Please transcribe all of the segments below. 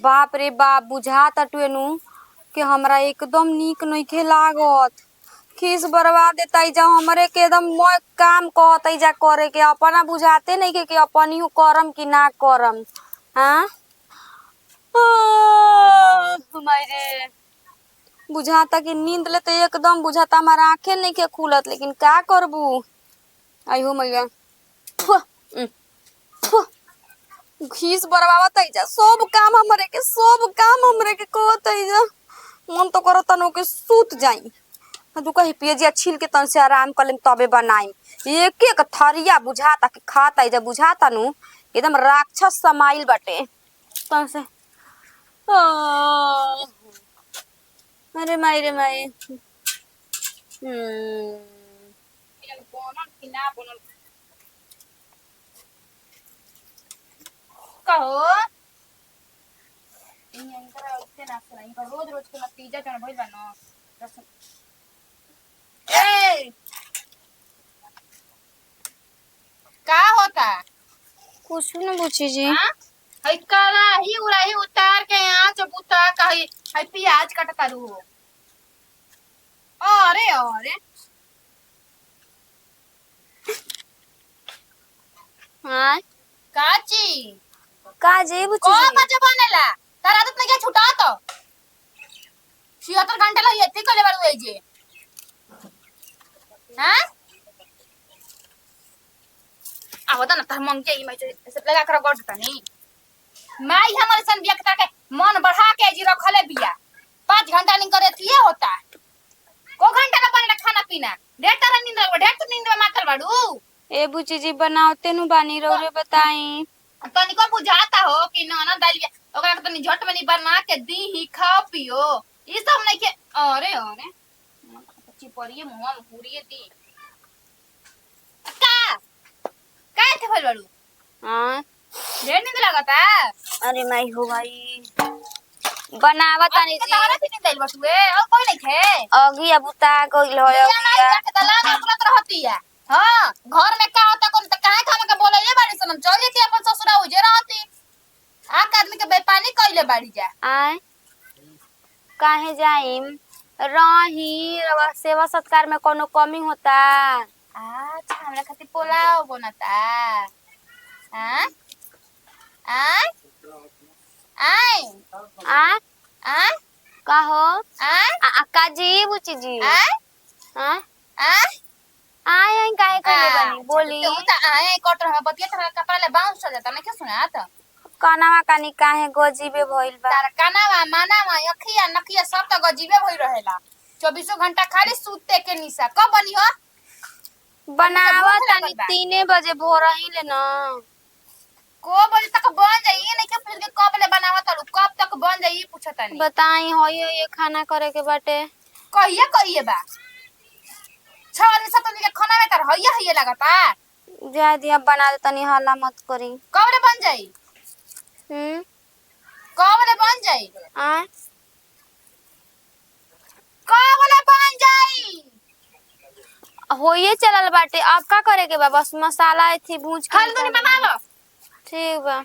बाप रे बाप बुझाता टुएनु कि हमरा एकदम नीक नइखे लागत। खीस बर्बाद देता जा हमरे के एकदम मोय काम कहता जा करे के अपना बुझाते नहीं के कि अपनियो करम कि ना करम। हाँ हमारे बुझाता कि नींद ले तो एकदम बुझाता हमारा आंखें नहीं के खुलत लेकिन का करबू। आई हो मैया घीस बरबावत जा सब काम हमरे के कहत जा मन तो करत न के सूत जाई तू कहीं पियजिया छील के तन से आराम कर लेम तबे बनाई एक एक थरिया बुझाता कि खाता जा बुझाता नु एकदम राक्षस समाइल बाटे तन से अरे माई रे माई कहो इनकरा उठते ना सुना इनका रोज रोज के नतीजा जन भइल बा न ए का होता कुछ न पूछी जी। हां हई करा ही उड़ाही उतार के यहां से बुता कही हई प्याज कट करू अरे अरे हां काची का जे बुझी को बच्चा बनेला तार आदत नहीं क्या छुटा तो 76 घंटा लगी एते कले बार होई जे हां आवता ना तार मंगे ई मैं ऐसे लगा कर गड़ देता नी माई हमारे सन व्यक्ता के मन बढ़ा के जी रखले बिया 5 घंटा नहीं करे तिए होता को घंटा का बने खाना पीना ढेर तारा नींद में मातल बाड़ू ए बुची जी बनावते नु बानी रौरे बताई तनी को बुझाता हो कि ना दालिया ओकरा के तनी झट में बना के दी ही खा पियो ई सब नहीं के अरे अरे पच्ची परिए मुंह में पूरी दी का थे भल बड़ू हां ढेर नींद लगता अरे माई हो भाई बनावत आनी जी तारा भी नींद आइल बटुए और कोई नहीं थे अगी अबुता गइल हो अगिया के दलान में बुलत रहती है हां घर में का होता कोन त काहे खाम के बोले ले बाड़ी सनम चल जेती अपन ससुरा उजे रहती आक आदमी के बेपानी कइले बाड़ी जा आय काहे जाइम रही रवा सेवा सत्कार में कोनो कमी होता। अच्छा हमरा खातिर पुलाव बनता हां आय आय आ आय का हो आय का जी बुची जी आय हां आय आय काहे करे बनी बोली तो त आय कटर में बतिया तरह कपड़ा ले बाउंस हो जाता नहीं क्या सुना त कनावा कानी काहे गजीबे भइल बा तार कनावा मानावा अखिया नखिया सब त गजीबे भई रहेला 24 घंटा खाली सूते के निशा कब बनी हो बनावा तनी 3 बजे भोर ही ले न को बजे तक बन जाई नहीं के पूछ के कब ले बनावा तलू कब तक बन जाई पूछता नहीं बताई होई ये खाना करे के बाटे कहिए बा 6 बजे से तो के खाना में तर हइया लगता जा दिया बना दे तनी हल्ला मत करी कब ले बन जाई कब ले बन जाई आ कब ले बन जाई होइए चलल बाटे अब का करे के बा बस मसाला थी भूज के खाली तनी बना लो ठीक बा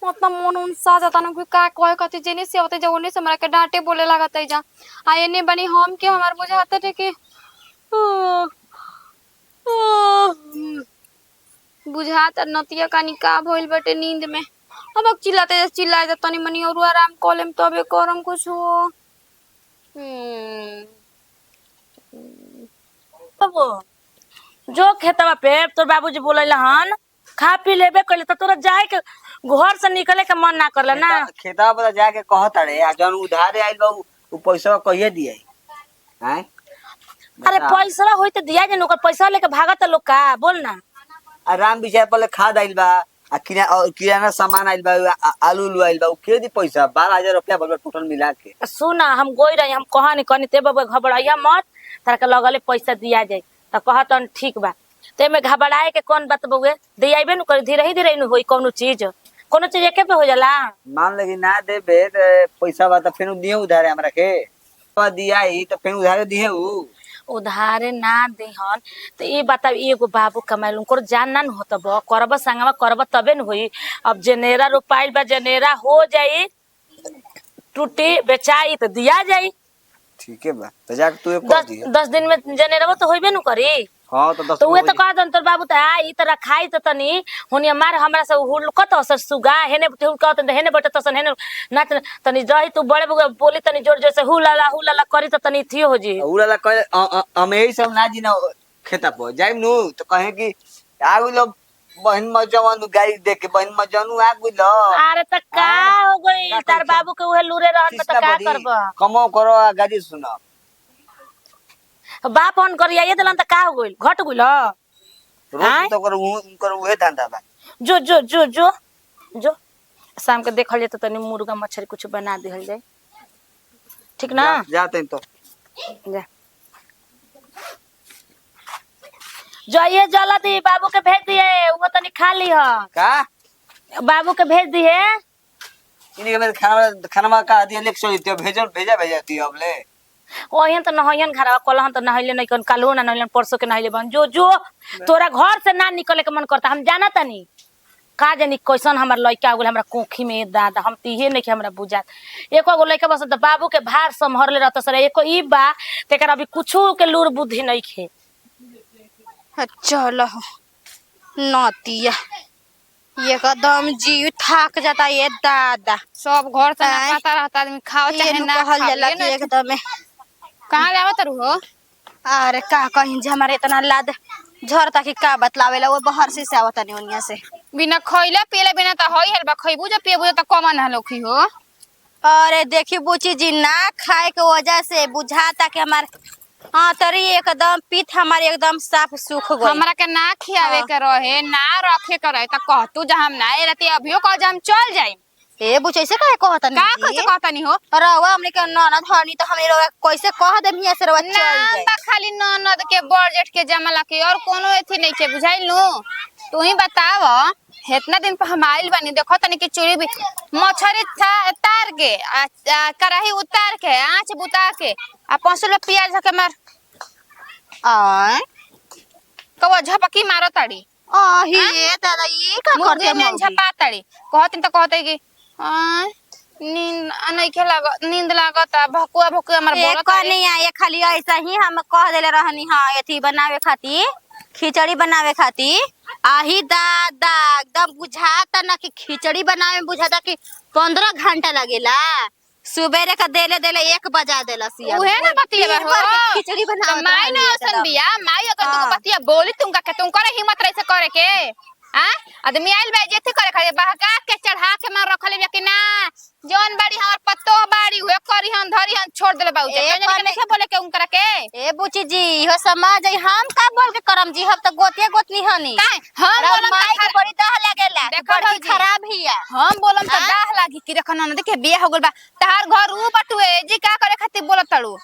उतना मन उन सा जाता ना कि का कहे कथी जेने से होते जउने से हमरा के डांटे बोले लागत है जा आ एने बनी हम के हमार बुझाते थे कि बुझाता नतिया कानी का भइल बाटे नींद में अब चिल्लाते चिल्लाए तनी मनी और आराम कर लेम तबे करम कुछ हो जो खेतवा पे तोर बाबूजी बोलैला हन खा पी लेबे कइले त तोरा जाए के घर से निकले के मन ना करला ना खेतवा पर जाके कहत रे आ जन उधारे आइल बा उ पैसा कहिए दिए हैं अरे पैसा होई त दिया जे ओकर पैसा लेके भागत लोग का बोल ना आराम विचार पले खाद आइल बा आ किराना सामान आइल बा आलू उलू आइल बा उ के दी पैसा 12,000 रुपया बोल टोटल मिला के सुना हम गोई रही हम कहानी कहनी ते बाबा घबराइया मत तारा के लगले पैसा दिया जाए त कहत ठीक बा ते में घबराए के कौन बात बउए दियाइबे न कर धीरे ही होई कोनो चीज एके पे हो जाला मान लगी ना देबे त पैसा बा त फेनु दिए उधारे हमरा के दिया ही त फेनु उधारे दिए उ उधारे ना देहन तो ये बताओ एगो बाबू कमाइल उनको जान ना होता बा करब संगवा करब तबे न होई। अब जनेरा रोपाइल बा जनेरा हो जाई टूटी बेचाई तो दिया जाई। ठीक है बा तो जाके तू एक कर दिए 10 दिन में जनेरा तो होइबे न करी। हां तो 10 तो वे तो कह दन तोर बाबू त आई तरह खाई त तनी होनी मार हमरा से हुलकत असर सुगा हेने कहत हेने बट तसन हेने नाच तनी रही तू बड़े बोली तनी जोर जोर से हुलाला करी त तनी थी हो जी। उड़ाला कहे हम यही सब ना जी ना खेता पर जाइम नु तो कहे कि आगु लो बहन मजवानु गाड़ी देख के बहन मजवानु आगु लो। अरे त का हो गई तार बाबू के उहे लूरे रहन त का करब कमो करो गाड़ी सुनो बाप ऑन करिया ये दलन त का हो गइल घट गइल। रोज तो कर उनकर उहे धंधा बा। जो जो जो जो जो शाम के देखल जाए तो तनी मुर्गा मछली कुछ बना दिहल जाए ठीक ना। जाते तो जा जाइए जल्दी बाबू के भेज दिए वो तनी खा ली ह का बाबू के भेज दिए। इन्हीं के मेरे खाना का दिया लेके चली तो भेजती अब ले ओहन तो नहयन घरवा कलहन तो नहइले नहीं कन कालो ना नहइले परसों के नहइले बन जो जो तोरा घर से ना निकले के मन करता हम जाना तनी का जानी कैसन हमर लइका गेल हमरा कोखी में दादा हम तीहे नहीं के हमरा बुझात एको गो लइका बस बाबू के भार संभरले रहत सर एको ई बा तेकर अभी कुछो के लूर बुद्धि नहीं खे। चलो नतिया एकदम जीव थाक जाता ये दादा। सब घर से ना पता रहता आदमी खाओ चाहे ना कहल जाला खाओ कि एकदम कहां जावत हो। अरे का कहीं जे हमारे इतना लाद झरता कि का बतलावेला वो बाहर से आवता नहीं उनिया से बिना खइला पियला बिना त होई हल बा खइबू जे पियबू त कमन हलोखी हो। अरे देखी बुची जी ना खाए के वजह से बुझाता कि हमार हाँ तरी एकदम पीठ हमारे एकदम साफ सूख गई। हमरा के ना खियावे के रहे ना रखे के रहे त कहतू जे हम ना रहती अभियो कह जे हम चल जाई। ए बुचे से काहे कहता का नहीं कैसे कहता नहीं हो रवा हमने के ननद हनी तो हमें रवा कैसे कह दे मिया से रवा चल नाम जाए। बा खाली ननद के बजट के जमला के और कोनो एथी नहीं के बुझाइल नु। तू ही बताव इतना दिन पर हम आइल बानी देखो तनी के चूड़ी भी मछरी तार के कढ़ाई उतार के आंच बुता के आ 500 रुपया प्याज के मार आय कवा झपकी मारो ताड़ी आही ए दादा ये का मुर्गे करते में मौगी झपा ताड़ी कहतिन त कहते कि नींद नहीं खेला नींद लागता भकुआ भकुआ हमर एक बोलत ताड़ी। नहीं आए खाली ऐसा ही हम कह देले रहनी हां एथी बनावे खाती खिचड़ी बनावे खाती आही दादा एकदम बुझाता ना कि खिचड़ी बनावे में बुझाता कि 15 घंटा लगेला सुबेरे का देले 1 बजा देला सिया उहे ना बतिया हो खिचड़ी बनावे माई ना सन बिया माई अगर तुमको बतिया बोली तुमका के तुम करे हिम्मत रही से करे के आदमी आइल बा जेथे करे खाली बहका के चढ़ा के मार रखले बा कि ना जौन बाड़ी हमर पत्तो बाड़ी हुए करी हम धरी हम छोड़ देले बाऊ जे नहीं बोले के उनकरा के ए बुची जी हो समाज हम का बोल के करम जी हम त गोतिया गोतनी हनी काहे हम बोलम माई के बड़ी दह लागेला देखो बड़ी भौजी। खराब हिया हम बोलम त दाह लागी कि रखन न देखे बियाह हो गइल बा तहार घर ऊ बटुए जी का करे खातिर बोलत तड़ू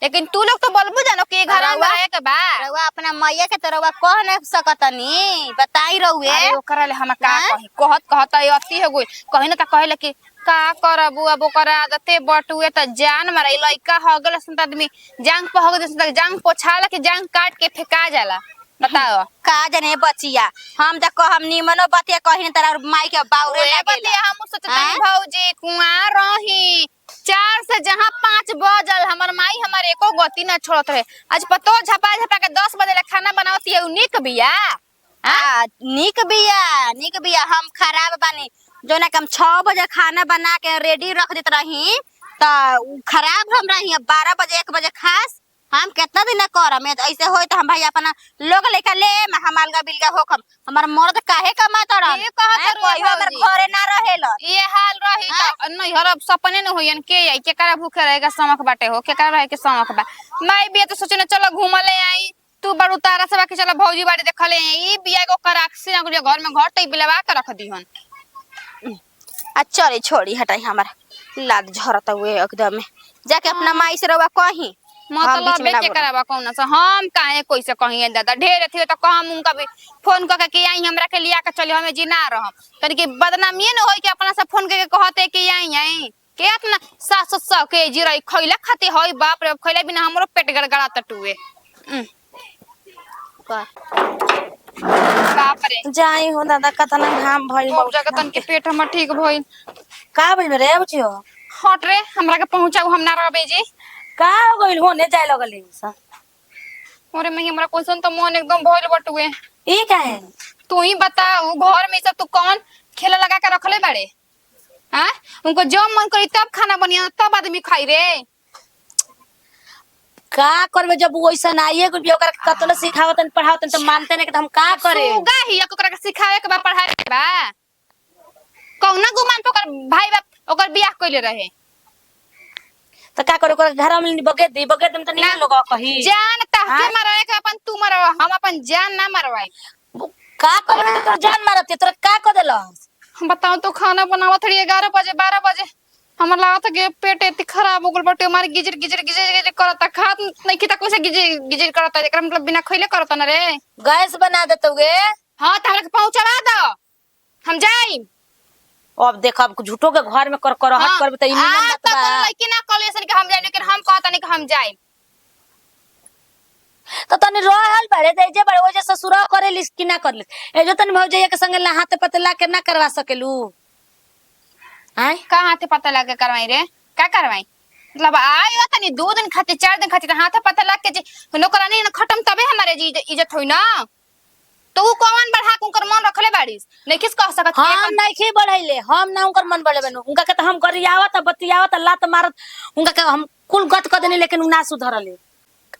लेकिन तू लोग तो बोलबू जानो कि घर में रहे के बा रउआ अपना मैया के तरवा कह न सकतनी बताई रउए अरे ओकरा ले हम का कही कहत अति हो गई कहीं ना त कहले कि का करबू अब ओकरा आदते बटुए त जान मारे लइका हो गेल संत आदमी जांग पे हो गेल संत जांग पोछाला कि जांग काट के फेंका जाला बताओ का जने बचिया हम त कहम निमनो बतिया कहिन तरह माई के बाउरे ओए लागेला बतिया हम सोचतनी भौजी कुआं रही 4 से जहां 5 बजल हमर माई हमर एको गति ना छोड़त रहे आज पतो झपा झपा के 10 बजे खाना बनावती है निक बिया निक बिया हम खराब बानी जो ना हम 6 बजे खाना बना के रेडी रख देत रही त खराब हम रही 12 बजे 1 बजे खास हम कितना दिन करम ऐसे होई त हम भाई अपना लोग लेके ले हमालगा बिलगा होखम हमर मर्द काहे कमात रहन ये कहत कोई हमर घरे ना रहेला ये हाल रही त नहीं हरब सपने न होयन के आई के करा भूखे रहेगा समक बाटे हो के करा रहे के समक बा माई बिया तो सोचने चलो घूमले आई तू बड़ू तारा से बाकी चलो भौजी बाड़ी देखले ई बिया को कराक्सी ना गुलिया घर में घर तई बिलवा के रख दीहन आ चले छोड़ी हटाई हमार लाद झरता हुए एकदम जाके अपना माई से रवा कहीं मतलब बेचे करावा कौन सा हम काहे कोई से कहिए दादा ढेर थी तो कहम उनका भी फोन करके कि आई हमरा के लिया के चली हमें जी ना रहम तनी के बदनामी न होई कि अपना से फोन करके कहते कि आई के अपना 700 के जी रही खइला खाती होई बाप रे खइला बिना हमरो पेट गड़गड़ा टटुए। बाप रे जाई हो दादा कतना घाम भइल अब जगह तन के पेट हमर ठीक भइल। का भइल रे बुझियो हट रे हमरा के पहुंचाऊ हम ना रहबे जी। का हो गइल होने जाए लगल सा अरे मैं हमरा क्वेश्चन तो मन एकदम भइल बटुए। ई काहे तू ही बताऊ घर में सब तू कौन खेला लगा के रखले बाड़े? हां उनको जब मन करी तब खाना बनिया तब आदमी खाई रे। का करबे जब वैसन आइए गुल ओकर कतनो सिखावतन पढ़ावतन त मानते नहीं कि हम का करे सुगा ही ओकरा के सिखावे के बा पढ़ावे के बा। कौना गुमान पे ओकर भाई बाप ओकर बियाह कइले रहे। त का करे ओकर घर में बगे दम त नहीं लोग कही जान तहके मारवाए के अपन तू मारवा हम अपन जान ना मारवाए। का करे तोर जान मारते तोरा का क देलस बताओ तो खाना बनावत रही 11 बजे 12 बजे हमर लागत के पेट एती खराब हो गल बटे हमारे गिजर गिजर गिजर गिजर करता खात नहीं खिता कैसे गिजर गिजर करता एकरा मतलब बिना खइले करता ना रे। गैस बना देतोगे हां त हमरा के पहुंचवा दो हम जाई। अब देख अब झूठो के घर में कर हट करबे त इने मत बा लड़की ना कॉलेज के हम जाई लेकिन हम कहता नहीं कि हम जाई। तो तनी रहल बड़े दे जे बड़े वजह ससुरा करे लिस कि ना करलिस ए जो तनी भौजैया के संगे हाथ पते ला के ना करवा सकेलू आय का हाथे पता लगे करवाई रे का करवाई मतलब आयो तनी 2 दिन खातिर 4 दिन खातिर हाथे पता लग के जे नौकरानी न खत्म तबे हमारे जी इज्जत होई ना। तो उ कौन बढ़ा के उनकर मन रखले बाड़ीस नहीं किस कह सकत हम नहीं खे बढ़ाइले हम ना उनकर मन बढ़े बनू उनका के त हम गरियावत बतियावत लात मारत उनका के हम कुल गत क देनी लेकिन उ ना सुधरले।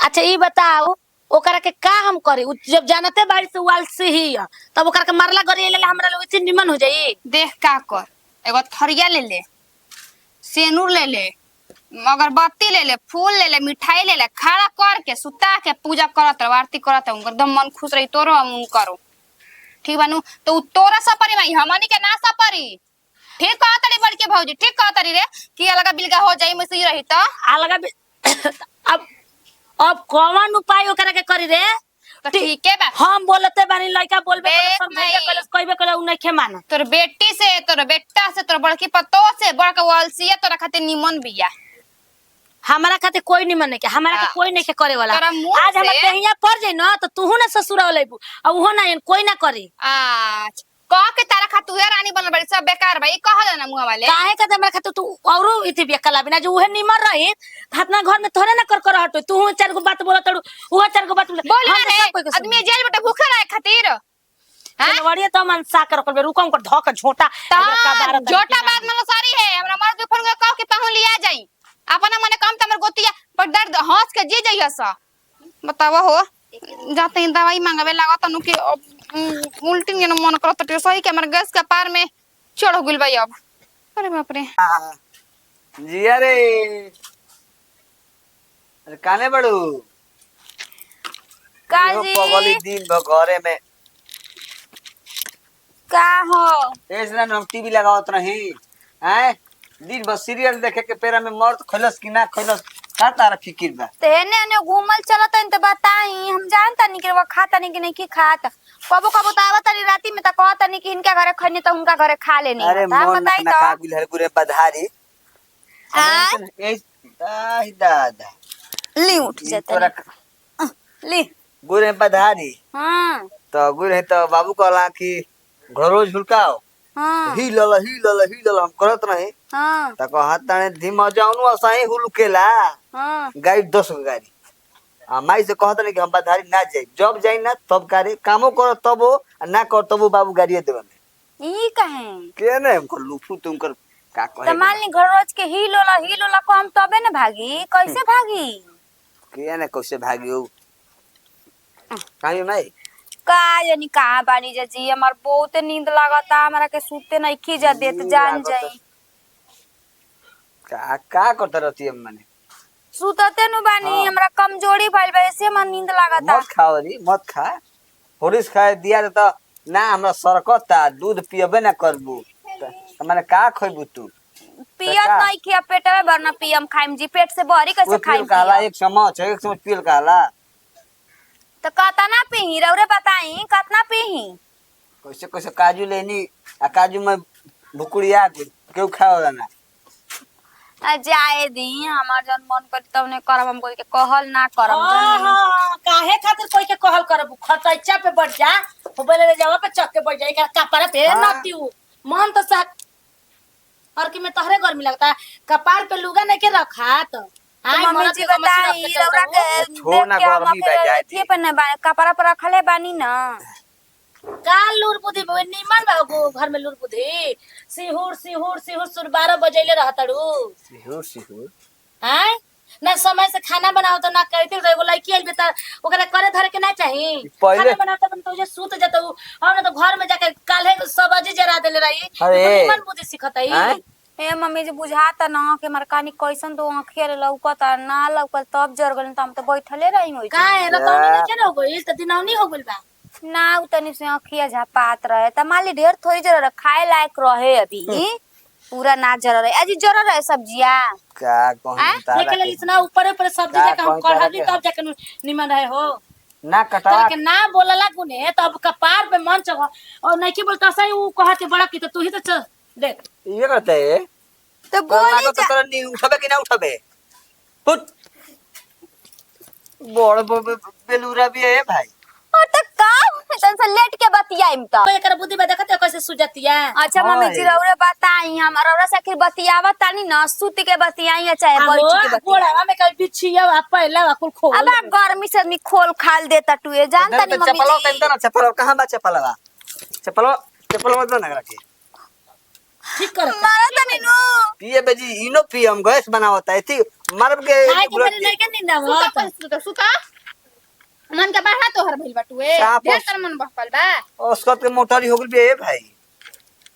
अच्छा ई बताओ ओकरा के का हम करे जब जानते बाड़ी से वाल से ही तब ओकरा के मारला गरिएले हमरा लोग इतनी निमन हो जाई। देख का कर एगो थरिया ले ले सेनुर ले ले अगरबत्ती ले ले फूल ले ले मिठाई ले ले खड़ा कर के सुता के पूजा करत रह आरती करत उनकर दम मन खुश रही तोरो हम करो ठीक बानू। तो तोरा सपरी भाई हमनी के ना सपरी ठीक कहत रे बड़के भौजी ठीक कहत रे कि अलगा बिलगा हो जाई में से रही त अलगा अब कौन उपाय ओकरा के करी रे तो ठीक है बा हम बोलते बानी लड़का बोलबे देख समझाइबे नहीं। कलस कहबे कले उ नहीं खे माना तोर बेटी से तोर बेटा से तोर बड़की पतो से बड़का वालसिया तोरा खातिर निमन बिया। हमारा खातिर कोई निमन नहीं के हमारा के कोई नहीं के करे वाला तोरा मुंह आज हमर से- कहिया पड़ जाई ना तो तूहू ना ससुरा लेबू अब उहो ना कोई ना करी आज कह के तारा खातिर रानी बनल बड़ी सब बेकार भाई कह देना मुंह वाले काहे का हमरा खातिर तू औरो इति बेकला बिना जो उहे निमर रही अपना घर में थोड़े ना कर हटो तू 4 गो बात बोलत उहो 4 गो बात बोल ना रे आदमी जेल बेटा भूखे रहे खातिर हां वड़िया तो मन सा कर रुकम कर धक झोटा जोटा बात मतलब सारी है हमरा मर्द के फोन कह के पहुं लिया जाई अपना मने काम तमर गोतिया पर दर्द हंस के जे जइया सा बतावा हो जाते हैं दवाई मांगवे लागत तनु के उल्टी ने मन करत टे सही के हमर गैस का पार में चढ़ गेल भाई अब अरे बाप रे जिया रे अरे काने बड़ू काजी पगली दिन भर घरे में का हो ऐसे ना हम टीवी लगावत रही हैं दिन भर सीरियल देखे के पेरा में मर्द खैलस कि ना खैलस का तारा फिकिर बा तेने ने घूमल चलत त बताई हम जानता नहीं कि वो खाता नहीं कि नहीं की खात कबो कबो तो आवत नहीं राती में त कहत नहीं कि इनका घरे खनी त उनका घरे खा लेनी अरे मन बताई ना तो काबिल है पूरे बधारी आ? दाई दादा ली उठ जते तोरा ली गुरे बधारी हां तो गुरे तो बाबू कहला कि घरो झुलकाओ हां ही लल हम करत रहे हां त कहत तने धीमा जाऊनु असाई हुलकेला हां गाड़ी 10 गो गाड़ी आ माई से कहत नहीं कि हम बधारी ना जाई जब जाई ना तब गाड़ी कामो कर तबो ना कर तबो बाबू गाड़ी देवन ई कहे के ने हमको लुफू तुमकर का कहे त मान ली घर रोज के ही लोला कम तबे न भागी कैसे भागी के ने कैसे भागियो काई माई का यानी कहां बानी जी हमार बहुत नींद लागता हमरा के सूते नहीं खी जा देत जान जाई का करत रहती है माने सुतते नु बानी हाँ। हमरा कमजोरी भइल बा ऐसे मन नींद लागता मत खाओ री मत खा होरिस खाए दिया तो ना हमरा सरकता दूध पियबे ना करबू त माने का खइबू तू पियत का? नहीं खिया पेटवे भरना पियम खाइम जी पेट से बहरी कैसे वो खाइम पियल कहला एक चम्मच पियल कहला तो कतना पीही रौरे बताई कतना पीही कैसे कैसे काजू लेनी आ काजू में भुकुड़िया क्यों खाओ ना जाए दी हमार जन मन करी तब ने करब हम कोई के कहल ना करब हाँ, जन हाँ, काहे खातिर कोई के कहल करब खतैचा पे बढ़ जा होबले ले जावा पे चक के बढ़ जाए कपार पे हाँ। नतिउ मन तो सा और कि मैं तोहरे गर्मी लगता कपार पे लुगा नहीं के रखा तो तो मम्मी जी बताई रौरा के छोड़ ना देख के हम गरमी बा, जाए अकेले पे न कपड़ा पर रखले बानी ना का लूर बुद्धि निमन बा घर में लूर बुद्धि सिहुर सिहुर सिहुर सुर 12 बजेले रहतड़ू सिहुर हैं ना समय से खाना बनाओ तो ना करते एगो लड़की आइल त ओकरा करे धरे के ना चाही पहिले- खाना बनाओ तो तुझे सूत जतौ और ना तो घर में जाके काल्हे सब्जी जरा देले रही अरे। तो निमन बुद्धि सिखतई हैं? ए मम्मी जी बुझाता ना कि हमार कानी कैसन तो आंखिया लौकता ना लौकत तब जर गलन त हम तो बैठले रही होई का है रतौनी नहीं के हो गइल त दिनौनी हो गइल बा ना उ तनी से आंखिया झपात रहे त माली ढेर थोड़ी जर खाए लायक रहे अभी पूरा ना जर रहे अजी जर रहे सब्जिया का कहूं तारा देख ले के? इतना ऊपर ऊपर सब्जी का जाके हम कौन तारा कढ़ली के? तब जाके निमन रहे हो ना कटा तोरा के ना बोलला गुने तब कपार पे मन चढ़ और नहीं की बोलता सही उ कहत के बड़ा की तो तू ही तो चल देख ये करते है तो बोली बोली तो तोरा नी उठबे कि ना उठबे फुट बड़ बेलूरा भी है भाई त का तन से लेट के बतियाइम त तो एकर बुद्धि में देखत है कैसे सुजतिया अच्छा मम्मी जी रौरा बताई हम रौरा से आखिर बतियावा तानी न सूत के बतियाई चाहे बैठ के बतियाई गोड़ा में कहीं बिछिया पहला कुल खोल अब गर्मी से आदमी खोल खाल देता टुए जानता नहीं मम्मी चपलो जी पेंता ना चपलो कहां बा चपलवा चपलो मत ना रखी ठीक कर मारा तनी नु पिए बेजी इनो पी हम गैस बनावता है थी मारब के आज मेरे नहीं के नींद आवत सुता मन का बढ़ा तोहर भइल बटुए साफ ढेर तर मन बहकल बा उसका के मोटरी हो गई बे भाई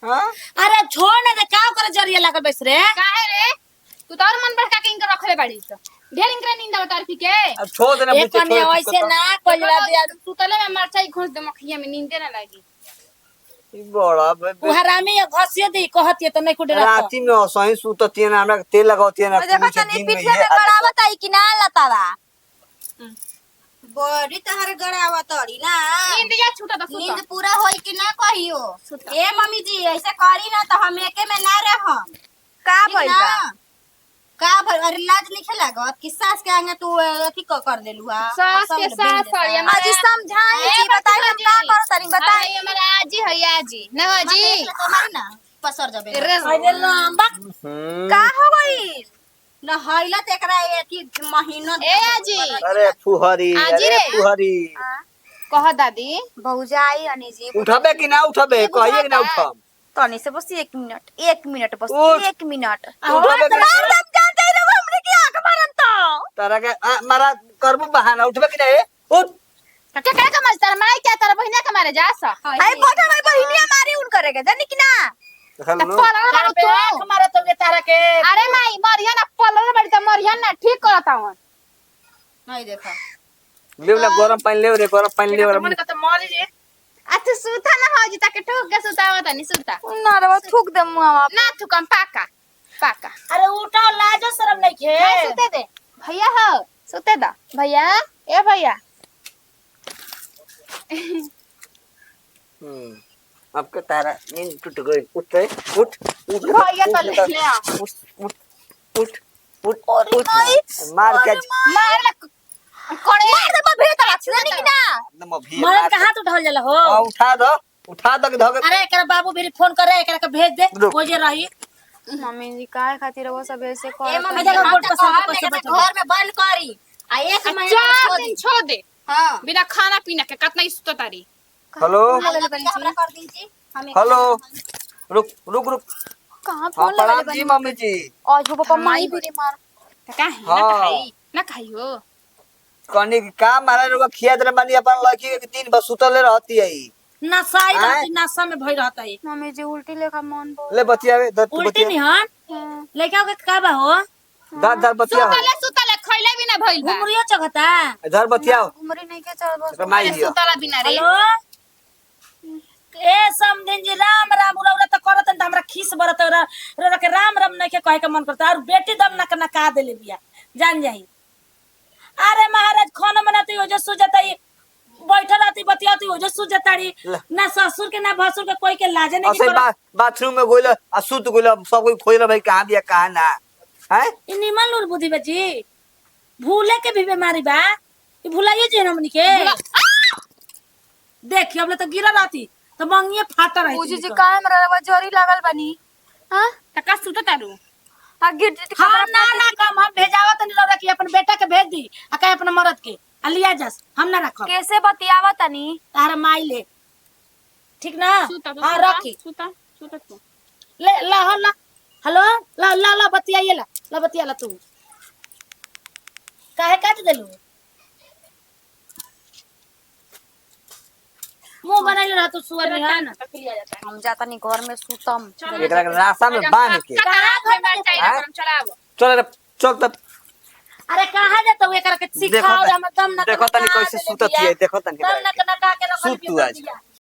हां अरे छोड़ ना दे का करे जरिया लागल बैस रे काहे रे तू तो और मन बढ़ा के इनके रखले बाड़ी स ढेर इनके नींद आवत आरती के अब छोड़ देना एक कने ऐसे ना कोइला दे तू तले में मरचाई घुस दे मखिया में नींदे ना लागी बड़ा उ हरामी घसिए दी कहत तो नहीं कुडे रात राती में सही सुतती है ना हमरा तेल लगावती है ना देखा पूछे तनी दिन में पीछे ये में गड़ावत आई कि ना लतावा बड़ी तहर गड़ावा तड़ी ना नींद या छूटा तो नींद सुता पूरा होई कि ना कहियो ए मम्मी जी ऐसे करी ना तो हम एके में ना रहम का ठीक भइल ना बा का भइल अरे लाज नहीं लागत कि सास के आगे तू अथी कर देलू हा सास के सास सड़ी अजी समझाई जी बताई हम का करो तनी बताई ये हमारा आजी है आजी ना आजी तुम्हारी ना पसर जबे अरे लंबा का हो गई न हइला त एकरा एथी महीना ए आजी अरे फुहरी आजी अरे रे। फुहरी कह दादी बहुजाई अनी जी उठबे कि ना उठबे कहिए कि ना उठम तनी से बस 1 मिनट बस उठ। 1 मिनट उठबे कि ना? हम जानते ही रहो हमने की आंख मारन तो तारा के मारा करबू बहाना उठबे कि ना उठ क्या करे का मजदार माई क्या तारा बहिना के मारे जा सा आई कोठा में बहिनिया मारी उन करेगा जानी कि ना देखल लो तारा पे आंख मारा तो के तारा के अरे माई मरिया ना पलर बड़ी त मरिया ना ठीक करता हूं नहीं देखा ले ले गरम पानी ले रे गरम पानी ले मन का तो मर जे अच्छा सुता ना हो जी ताके ठोक के सुतावत नहीं सुता ना रे बस थूक दे मुआ ना थुकम पाका पाका अरे उठो लाजो शरम नहीं खे हां सुते दे भैया हो सुते दा भैया ए भैया आपके तारा नींद टूट गई उठ रे उठ उठ भैया तो ले ले आ उठ उठ उठ उठ उठ मार के मार ले कोड़े मार दे भीतर जानी कि ना एकदम अभी मरद का हाथ उठल जाला हो उठा दो कि धो के अरे एकरा बाबू भी फोन करे एकरा के भेज दे रुक। हो जे रही मम्मी जी काहे खातिर वो सब ऐसे ए कर मम्मी अरे जी हम गोट तो पसंद कहब कैसे एकरा बैठल? घर में बंद करी आ एक महीना 4 छोड़ दिन दी छोड़ दे हां बिना खाना पीना के कितना ही सुतो तारी हेलो हमरा कर दी जी हम हेलो रुक रुक रुक कहां हाँ फोन प्रणाम लगा जी मम्मी जी आज वो पापा माई भी रे मार त काहे हाँ। ना खाई हो कनी का मारा रुआ खिया दे बानी अपन लड़की के दिन बस सुतले रहती है नशा ही आय? रहती नशा में भई रहता है मम्मी जी उल्टी लेखा मन बोल ले बतियावे दर उल्टी बतिया नहीं हन लेके के का बा हो दर बतिया सुतले खइले भी ना भइल बा घुमरियो चगता इधर बतियाओ उमरी नहीं के चल बस माई दियो सुतला बिना रे हेलो ए समधिन जी राम राम उरा त करत त हमरा खीस बरत रे के राम राम नहीं के कहे के मन करता और बेटी दम ना करना का देले बिया जान जाई अरे महाराज खाना बनाती हो जो सुजताई बैठल रहती बतियाती हो जो सुजताड़ी ना ससुर के ना भसुर के कोई के लाजे नहीं असै कर बाथरूम में गोइल आ सुत गोइल सब कोई खोइल भाई कहां बिया कहां ना हैं इ निमन लूर बुद्धि बची भूले के भी बीमारी बा इ भुलाइए जे हमनी के देखिए अब तो गिरा रहती तो मंगिए फाटा रही पूजी जी काहे हमरा जरी लागल बनी हां त का सुत तारू आ गिर जी हाँ ना ना काम हम भेजावत नहीं रखी अपन बेटा के भेज दी आ कहे अपन मरद के आ लिया जस हम ना रखब कैसे बतियावा तनी तार माई ले ठीक ना सुता हाँ रखी सुता तू ले ला हो ला हेलो ला ला ला बतियाइए ला बतिया ला तू काहे काट देलू मुंह बनाइले रह तू सुअर में है ना हम जाता नहीं घर में सुतम एकरा के रास्ता में बांध के कहाँ घर में चाहिए चलाव चल रे चल तब अरे कहाँ जाता हूँ एकरा के सिखाओ हम दम ना देखो तनी कैसे सुतत है देखो तनी दम ना का के रखल सुत तू आज।